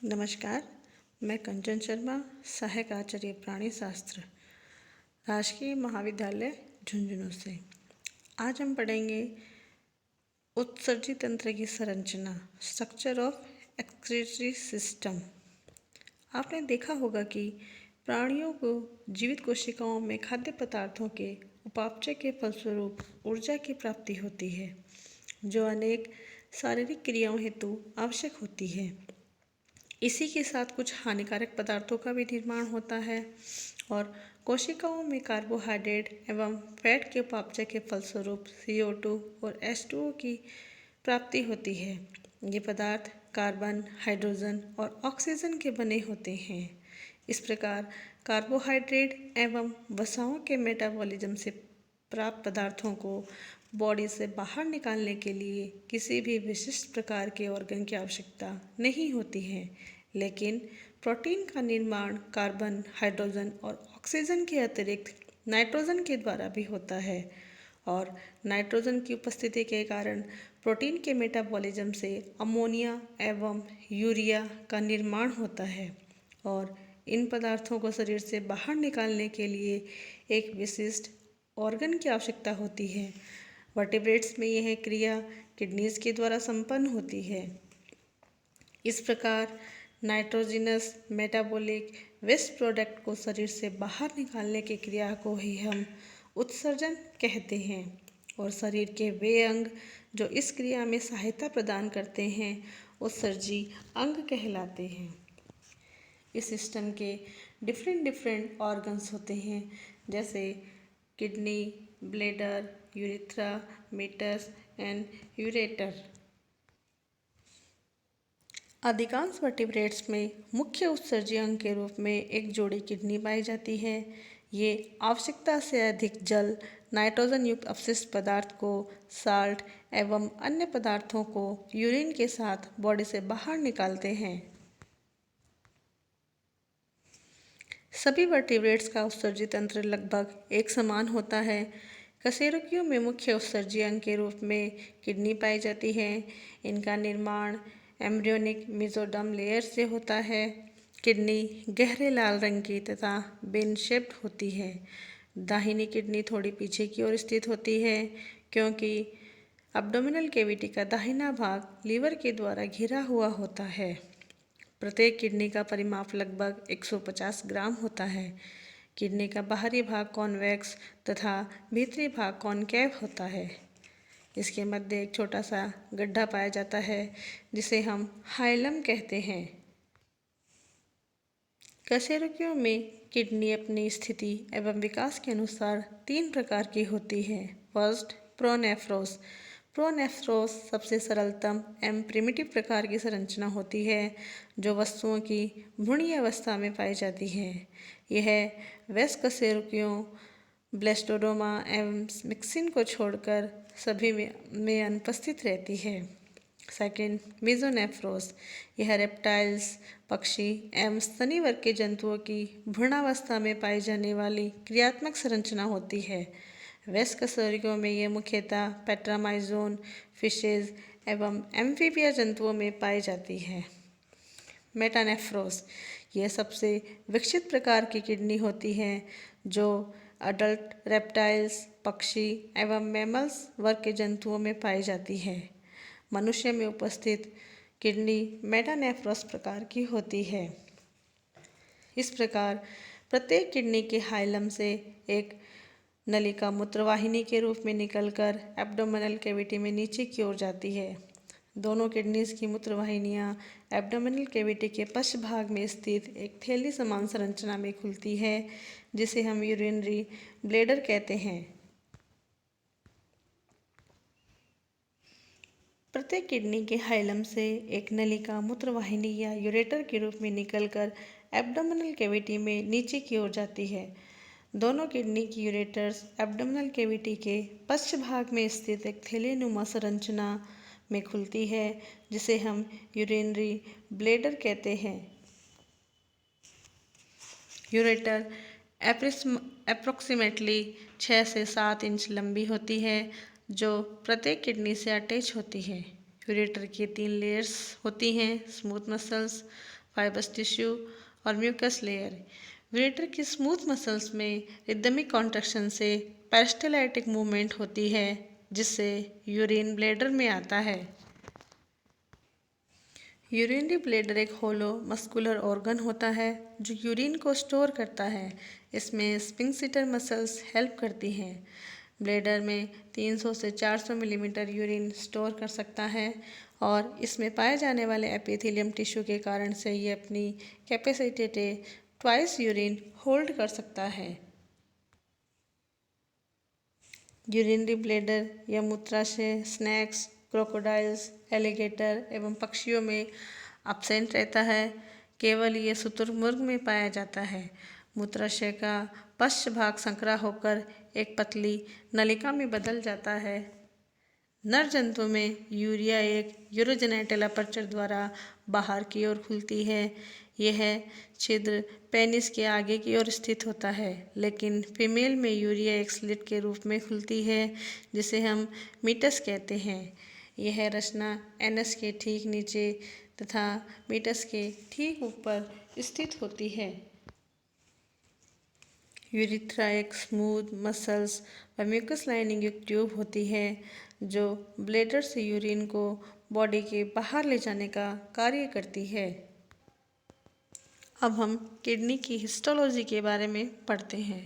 नमस्कार। मैं कंचन शर्मा, सहायक आचार्य प्राणी शास्त्र, राजकीय महाविद्यालय झुंझुनू से। आज हम पढ़ेंगे उत्सर्जी तंत्र की संरचना, स्ट्रक्चर ऑफ एक्सक्रीटरी सिस्टम। आपने देखा होगा कि प्राणियों को जीवित कोशिकाओं में खाद्य पदार्थों के उपापचय के फलस्वरूप ऊर्जा की प्राप्ति होती है, जो अनेक शारीरिक क्रियाओं हेतु आवश्यक होती है। इसी के साथ कुछ हानिकारक पदार्थों का भी निर्माण होता है और कोशिकाओं में कार्बोहाइड्रेट एवं फैट के उपापचय के फलस्वरूप CO2 और H2O की प्राप्ति होती है। ये पदार्थ कार्बन, हाइड्रोजन और ऑक्सीजन के बने होते हैं। इस प्रकार कार्बोहाइड्रेट एवं वसाओं के मेटाबॉलिज्म से प्राप्त पदार्थों को बॉडी से बाहर निकालने के लिए किसी भी विशिष्ट प्रकार के ऑर्गन की आवश्यकता नहीं होती है, लेकिन प्रोटीन का निर्माण कार्बन, हाइड्रोजन और ऑक्सीजन के अतिरिक्त नाइट्रोजन के द्वारा भी होता है और नाइट्रोजन की उपस्थिति के कारण प्रोटीन के मेटाबॉलिज्म से अमोनिया एवं यूरिया का निर्माण होता है और इन पदार्थों को शरीर से बाहर निकालने के लिए एक विशिष्ट ऑर्गन की आवश्यकता होती है। वर्टिब्रेट्स में यह क्रिया किडनीज के द्वारा संपन्न होती है। इस प्रकार नाइट्रोजिनस मेटाबॉलिक वेस्ट प्रोडक्ट को शरीर से बाहर निकालने की क्रिया को ही हम उत्सर्जन कहते हैं और शरीर के वे अंग जो इस क्रिया में सहायता प्रदान करते हैं उत्सर्जी अंग कहलाते हैं। इस सिस्टम के डिफरेंट ऑर्गन्स होते हैं, जैसे kidney, bladder, urethra, meatus and ureter. अधिकांश वर्टिब्रेट्स में मुख्य उत्सर्जी अंग के रूप में एक जोड़ी किडनी पाई जाती है। ये आवश्यकता से अधिक जल, नाइट्रोजन युक्त अपशिष्ट पदार्थ को, साल्ट एवं अन्य पदार्थों को यूरिन के साथ बॉडी से बाहर निकालते हैं। सभी वर्टिब्रेट्स का उत्सर्जी तंत्र लगभग एक समान होता है। कशेरुकियों में मुख्य उत्सर्जी अंग के रूप में किडनी पाई जाती है। इनका निर्माण एम्ब्रियोनिक मेसोडर्म लेयर से होता है। किडनी गहरे लाल रंग की तथा बिन शेप्ड होती है। दाहिनी किडनी थोड़ी पीछे की ओर स्थित होती है, क्योंकि एब्डोमिनल कैविटी का दाहिना भाग लीवर के द्वारा घिरा हुआ होता है। प्रत्येक किडनी का परिमाप लगभग 150 ग्राम होता है। किडनी का बाहरी भाग कॉन्वेक्स तथा भीतरी भाग कॉनकेव होता है। इसके मध्य एक छोटा सा गड्ढा पाया जाता है, जिसे हम हाइलम कहते हैं। कशेरुकियों में किडनी अपनी स्थिति एवं विकास के अनुसार 3 प्रकार की होती है। फर्स्ट, प्रोनेफ्रोस। प्रोनेफ्रोस सबसे सरलतम एवं प्रिमिटिव प्रकार की संरचना होती है, जो वस्तुओं की भ्रूणीय अवस्था में पाई जाती है। यह वेस्ट कशेरुकियों, ब्लेस्टोडोमा एवं मिक्सिन को छोड़कर सभी में अनुपस्थित रहती है। सेकेंड, मेसोनेफ्रोस। यह रेप्टाइल्स, पक्षी एवं स्तनी वर्ग के जंतुओं की भ्रूणावस्था में पाई जाने वाली क्रियात्मक संरचना होती है। वेस्ट कशेरुकियों में यह मुख्यतः पेट्रामाइजोन, फिशेज एवं एम्फीबिया जंतुओं में पाई जाती है। मेटानेफ्रोस। यह सबसे विकसित प्रकार की किडनी होती है, जो अडल्ट रेप्टाइल्स, पक्षी एवं मैमल्स वर्ग के जंतुओं में पाई जाती है। मनुष्य में उपस्थित किडनी मेटानेफ्रोस प्रकार की होती है। इस प्रकार प्रत्येक किडनी के हाइलम से एक नलिका मूत्रवाहिनी के रूप में निकलकर एब्डोमिनल कैविटी में नीचे की ओर जाती है। दोनों किडनीज की मूत्रवाहिनियां एब्डोमिनल कैविटी के पश्च भाग में स्थित एक थैली समान संरचना में खुलती है, जिसे हम यूरिनरी ब्लैडर कहते हैं। प्रत्येक किडनी के हाइलम से एक नलिका मूत्रवाहिनी या यूरेटर के रूप में निकलकर एब्डोमिनल कैविटी में नीचे की ओर जाती है। दोनों किडनी की यूरेटर्स एब्डोमिनल कैविटी के पश्च भाग में स्थित एक थैलीनुमा संरचना में खुलती है, जिसे हम यूरिनरी ब्लैडर कहते हैं। यूरेटर अप्रोक्सीमेटली 6 से 7 इंच लंबी होती है, जो प्रत्येक किडनी से अटैच होती है। यूरेटर की 3 लेयर्स होती हैं, स्मूथ मसल्स, फाइबरस टिश्यू और म्यूकस लेयर। यूरेटर की स्मूथ मसल्स में रिदमिक कॉन्ट्रैक्शन से पेरिस्टाल्टिक मूवमेंट होती है, जिससे यूरिन ब्लैडर में आता है। यूरिनरी ब्लैडर एक होलो मस्कुलर ऑर्गन होता है जो यूरिन को स्टोर करता है। इसमें स्फिंक्टर मसल्स हेल्प करती हैं। ब्लैडर में 300 से 400 मिलीमीटर यूरिन स्टोर कर सकता है और इसमें पाए जाने वाले एपिथेलियम टिश्यू के कारण से ये अपनी कैपेसिटी ट्वाइस यूरिन होल्ड कर सकता है। यूरिनरी ब्लैडर या मूत्राशय स्नैक्स, क्रोकोडाइल्स, एलिगेटर एवं पक्षियों में एब्सेंट रहता है। केवल ये शुतुरमुर्ग में पाया जाता है। मूत्राशय का पश्च भाग संकरा होकर एक पतली नलिका में बदल जाता है। नर जंतु में यूरिया एक यूरोजेनिटल अपर्चर द्वारा बाहर की ओर खुलती है। यह छिद्र पेनिस के आगे की ओर स्थित होता है, लेकिन फीमेल में यूरिया एक स्लिट के रूप में खुलती है, जिसे हम मीटस कहते हैं। यह रचना एनस के ठीक नीचे तथा मीटस के ठीक ऊपर स्थित होती है। यूरिथ्रा एक स्मूथ मसल्स व म्यूकस लाइनिंग युक्त ट्यूब होती है जो ब्लैडर से यूरिन को बॉडी के बाहर ले जाने का कार्य करती है। अब हम किडनी की हिस्टोलॉजी के बारे में पढ़ते हैं।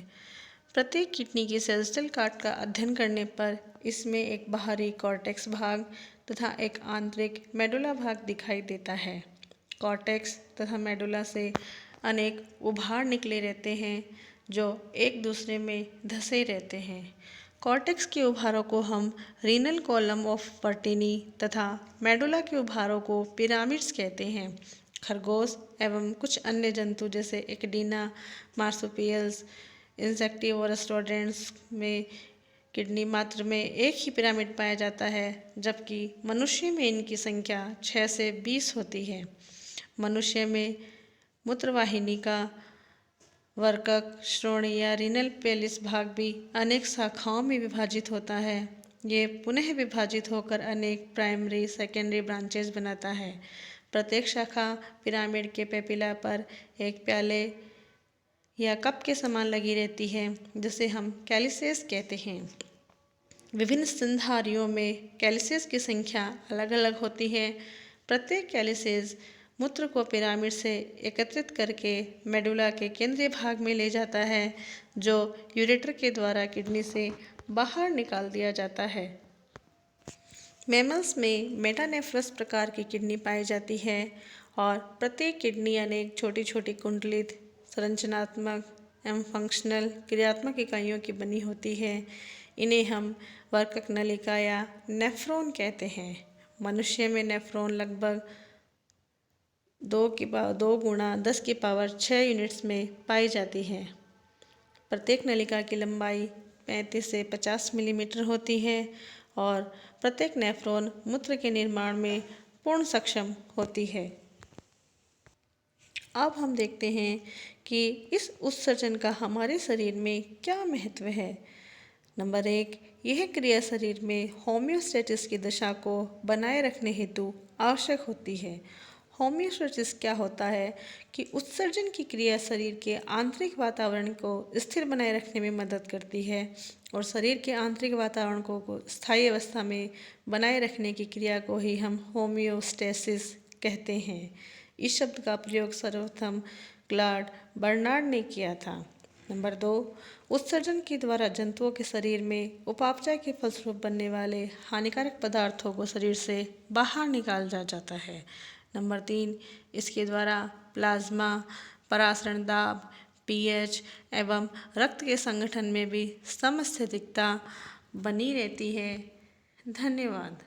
प्रत्येक किडनी की सेल्स्टल कार्ट का अध्ययन करने पर इसमें एक बाहरी कॉर्टेक्स भाग तथा एक आंतरिक मेडुला भाग दिखाई देता है। कॉर्टेक्स तथा मेडुला से अनेक उभार निकले रहते हैं जो एक दूसरे में धंसे रहते हैं। कॉर्टेक्स के उभारों को हम रीनल कॉलम ऑफ पर्टिनी तथा मेडुला के उभारों को पिरामिड्स कहते हैं। खरगोश एवं कुछ अन्य जंतु जैसे एक्डीना, मार्सुपियल्स, इंसेक्टिवोरस रोडेंट्स में किडनी मात्र में एक ही पिरामिड पाया जाता है, जबकि मनुष्य में इनकी संख्या 6 से 20 होती है। मनुष्य में मूत्रवाहिनी का वर्कक, श्रोणि या रीनल पेलिस भाग भी अनेक शाखाओं में विभाजित होता है। ये पुनः विभाजित होकर अनेक प्राइमरी सेकेंडरी ब्रांचेस बनाता है। प्रत्येक शाखा पिरामिड के पेपिला पर एक प्याले या कप के समान लगी रहती है, जिसे हम कैलिसेस कहते हैं। विभिन्न स्तनधारियों में कैलिसेस की संख्या अलग अलग होती है। प्रत्येक कैलिसेस मूत्र को पिरामिड से एकत्रित करके मेडुला के केंद्रीय भाग में ले जाता है, जो यूरेटर के द्वारा किडनी से बाहर निकाल दिया जाता है। मैमल्स में मेटानेफ्रस प्रकार की किडनी पाई जाती है और प्रत्येक किडनी अनेक छोटी छोटी कुंडलित संरचनात्मक एवं फंक्शनल क्रियात्मक इकाइयों की बनी होती है। इन्हें हम वर्कक नलिका या नेफ्रॉन कहते हैं। मनुष्य में नेफ्रॉन लगभग 2 गुणा 10 की पावर 6 यूनिट्स में पाई जाती है। प्रत्येक नलिका की लंबाई 35 से 50 मिलीमीटर होती है और प्रत्येक नेफ्रॉन मूत्र के निर्माण में पूर्ण सक्षम होती है। अब हम देखते हैं कि इस उत्सर्जन का हमारे शरीर में क्या महत्व है। नंबर 1, यह क्रिया शरीर में होम्योस्टेसिस की दशा को बनाए रखने हेतु आवश्यक होती है। होम्योस्टेसिस क्या होता है कि उत्सर्जन की क्रिया शरीर के आंतरिक वातावरण को स्थिर बनाए रखने में मदद करती है और शरीर के आंतरिक वातावरण को स्थायी अवस्था में बनाए रखने की क्रिया को ही हम होम्योस्टेसिस कहते हैं। इस शब्द का प्रयोग सर्वप्रथम क्लॉड बर्नार्ड ने किया था। नंबर 2, उत्सर्जन के द्वारा जंतुओं के शरीर में उपापचय के फलस्वरूप बनने वाले हानिकारक पदार्थों को शरीर से बाहर निकाल जाता है। नंबर 3, इसके द्वारा प्लाज्मा, परासरण दाब, पीएच एवं रक्त के संगठन में भी समस्थितिकता बनी रहती है। धन्यवाद।